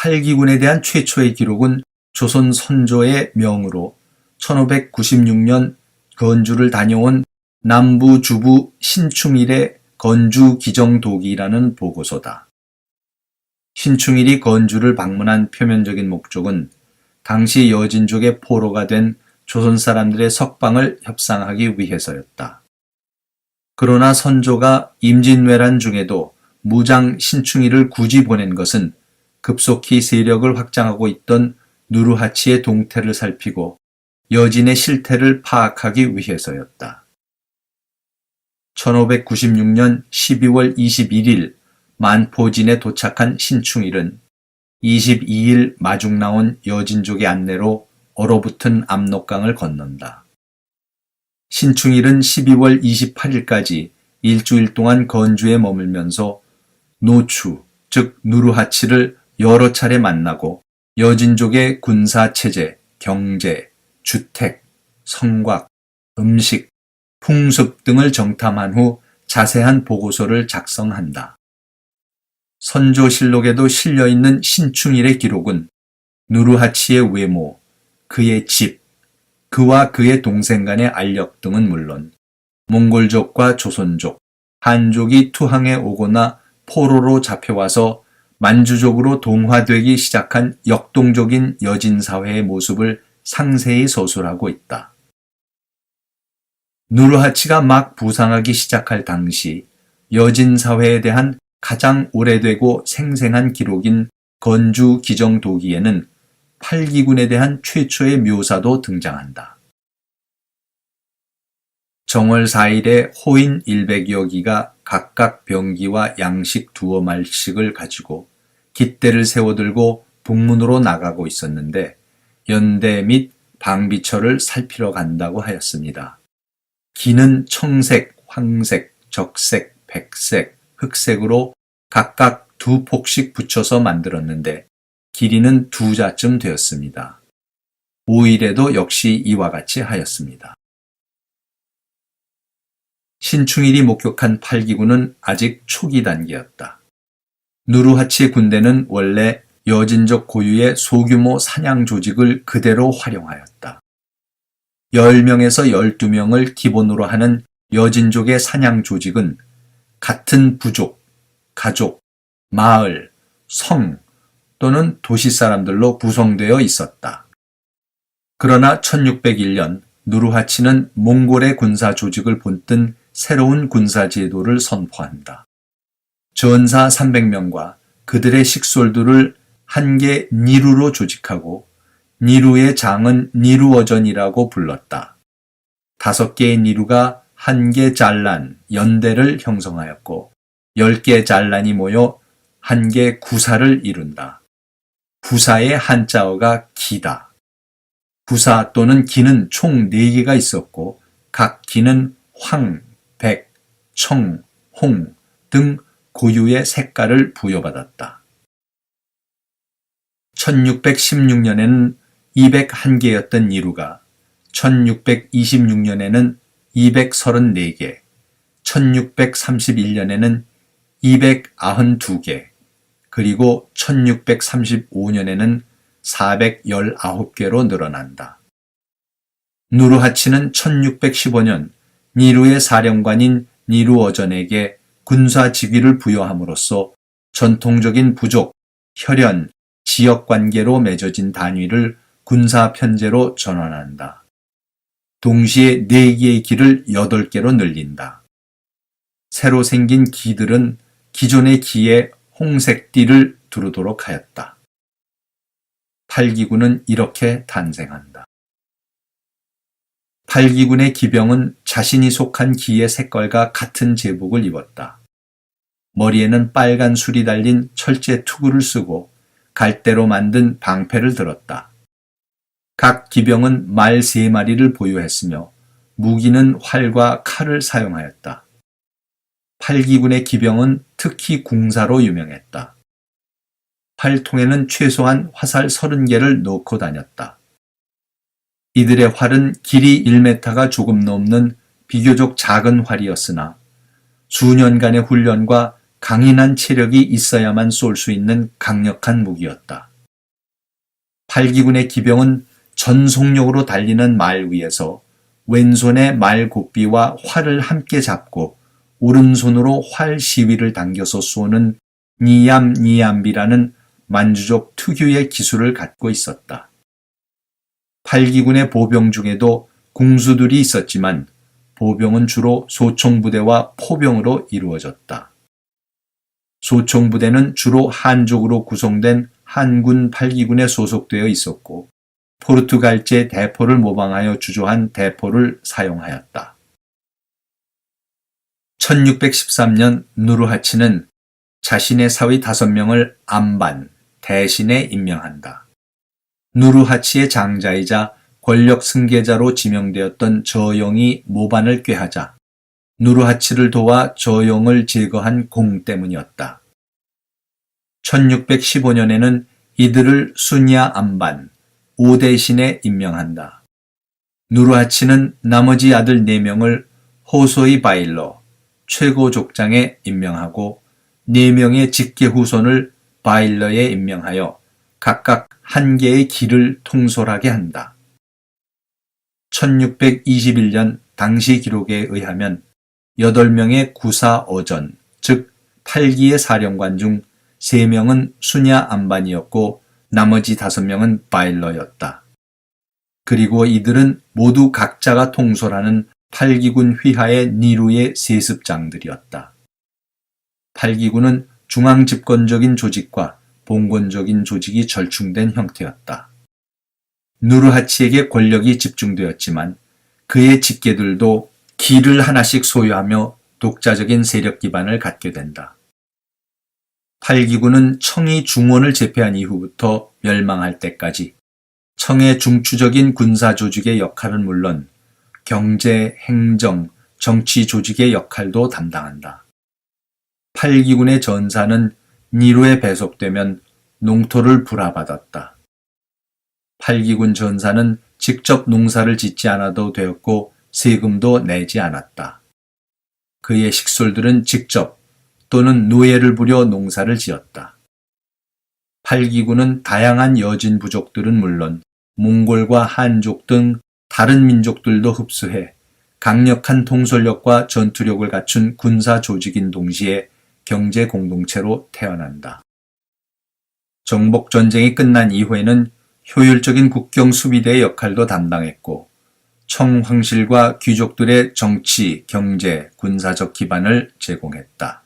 팔기군에 대한 최초의 기록은 조선 선조의 명으로 1596년 건주를 다녀온 남부주부 신충일의 건주기정도기라는 보고서다. 신충일이 건주를 방문한 표면적인 목적은 당시 여진족의 포로가 된 조선 사람들의 석방을 협상하기 위해서였다. 그러나 선조가 임진왜란 중에도 무장 신충일을 굳이 보낸 것은 급속히 세력을 확장하고 있던 누르하치의 동태를 살피고 여진의 실태를 파악하기 위해서였다. 1596년 12월 21일 만포진에 도착한 신충일은 22일 마중 나온 여진족의 안내로 얼어붙은 압록강을 건넌다. 신충일은 12월 28일까지 일주일 동안 건주에 머물면서 노추, 즉 누르하치를 여러 차례 만나고 여진족의 군사체제, 경제, 주택, 성곽, 음식, 풍습 등을 정탐한 후 자세한 보고서를 작성한다. 선조실록에도 실려있는 신충일의 기록은 누르하치의 외모, 그의 집, 그와 그의 동생 간의 알력 등은 물론 몽골족과 조선족, 한족이 투항해 오거나 포로로 잡혀와서 만주족으로 동화되기 시작한 역동적인 여진사회의 모습을 상세히 서술하고 있다. 누르하치가 막 부상하기 시작할 당시 여진사회에 대한 가장 오래되고 생생한 기록인 건주기정도기에는 팔기군에 대한 최초의 묘사도 등장한다. 정월 4일에 호인 100여 기가 각각 병기와 양식 두어 말씩을 가지고 깃대를 세워들고 북문으로 나가고 있었는데 연대 및 방비처를 살피러 간다고 하였습니다. 기는 청색, 황색, 적색, 백색, 흑색으로 각각 2폭씩 붙여서 만들었는데 길이는 2자쯤 되었습니다. 5일에도 역시 이와 같이 하였습니다. 신충일이 목격한 팔기군은 아직 초기 단계였다. 누르하치 군대는 원래 여진족 고유의 소규모 사냥 조직을 그대로 활용하였다. 10명에서 12명을 기본으로 하는 여진족의 사냥 조직은 같은 부족, 가족, 마을, 성 또는 도시 사람들로 구성되어 있었다. 그러나 1601년 누르하치는 몽골의 군사 조직을 본뜬 새로운 군사 제도를 선포한다. 전사 300명과 그들의 식솔들을 한 개 니루로 조직하고 니루의 장은 니루어전이라고 불렀다. 5개의 니루가 한 개 잘란, 연대를 형성하였고 10개 잘란이 모여 한 개 구사를 이룬다. 구사의 한자어가 기다. 구사 또는 기는 총 4개가 있었고 각 기는 황, 백, 청, 홍 등 고유의 색깔을 부여받았다. 1616년에는 201개였던 니루가 1626년에는 234개, 1631년에는 292개, 그리고 1635년에는 419개로 늘어난다. 누르하치는 1615년 니루의 사령관인 니루어전에게 군사 직위를 부여함으로써 전통적인 부족, 혈연, 지역관계로 맺어진 단위를 군사 편제로 전환한다. 동시에 4개의 기를 8개로 늘린다. 새로 생긴 기들은 기존의 기에 홍색 띠를 두르도록 하였다. 팔기군은 이렇게 탄생한다. 팔기군의 기병은 자신이 속한 기의 색깔과 같은 제복을 입었다. 머리에는 빨간 술이 달린 철제 투구를 쓰고 갈대로 만든 방패를 들었다. 각 기병은 말 3마리를 보유했으며 무기는 활과 칼을 사용하였다. 팔기군의 기병은 특히 궁사로 유명했다. 활통에는 최소한 화살 30개를 넣고 다녔다. 이들의 활은 길이 1m가 조금 넘는 비교적 작은 활이었으나 수년간의 훈련과 강인한 체력이 있어야만 쏠 수 있는 강력한 무기였다. 팔기군의 기병은 전속력으로 달리는 말 위에서 왼손에 말 곱비와 활을 함께 잡고 오른손으로 활 시위를 당겨서 쏘는 니얌니얌비라는 만주족 특유의 기술을 갖고 있었다. 팔기군의 보병 중에도 궁수들이 있었지만 보병은 주로 소총부대와 포병으로 이루어졌다. 소총부대는 주로 한족으로 구성된 한군 팔기군에 소속되어 있었고 포르투갈제 대포를 모방하여 주조한 대포를 사용하였다. 1613년 누르하치는 자신의 사위 5명을 암반, 대신에 임명한다. 누르하치의 장자이자 권력 승계자로 지명되었던 저용이 모반을 꾀하자 누르하치를 도와 저용을 제거한 공 때문이었다. 1615년에는 이들을 수냐 암반, 오대신에 임명한다. 누르하치는 나머지 아들 4명을 호소이 바일러, 최고족장에 임명하고 4명의 직계 후손을 바일러에 임명하여 각각 한 개의 길을 통솔하게 한다. 1621년 당시 기록에 의하면 8명의 구사 어전, 즉 8기의 사령관 중 3명은 수냐 암반이었고 나머지 5명은 바일러였다. 그리고 이들은 모두 각자가 통솔하는 8기군 휘하의 니루의 세습장들이었다. 8기군은 중앙집권적인 조직과 봉건적인 조직이 절충된 형태였다. 누르하치에게 권력이 집중되었지만 그의 직계들도 기를 하나씩 소유하며 독자적인 세력 기반을 갖게 된다. 8기군은 청이 중원을 제패한 이후부터 멸망할 때까지 청의 중추적인 군사 조직의 역할은 물론 경제, 행정, 정치 조직의 역할도 담당한다. 8기군의 전사는 니루에 배속되면 농토를 불화받았다. 8기군 전사는 직접 농사를 짓지 않아도 되었고 세금도 내지 않았다. 그의 식솔들은 직접 또는 노예를 부려 농사를 지었다. 8기군은 다양한 여진 부족들은 물론 몽골과 한족 등 다른 민족들도 흡수해 강력한 통솔력과 전투력을 갖춘 군사 조직인 동시에 경제 공동체로 태어난다. 정복전쟁이 끝난 이후에는 효율적인 국경 수비대의 역할도 담당했고 청 황실과 귀족들의 정치, 경제, 군사적 기반을 제공했다.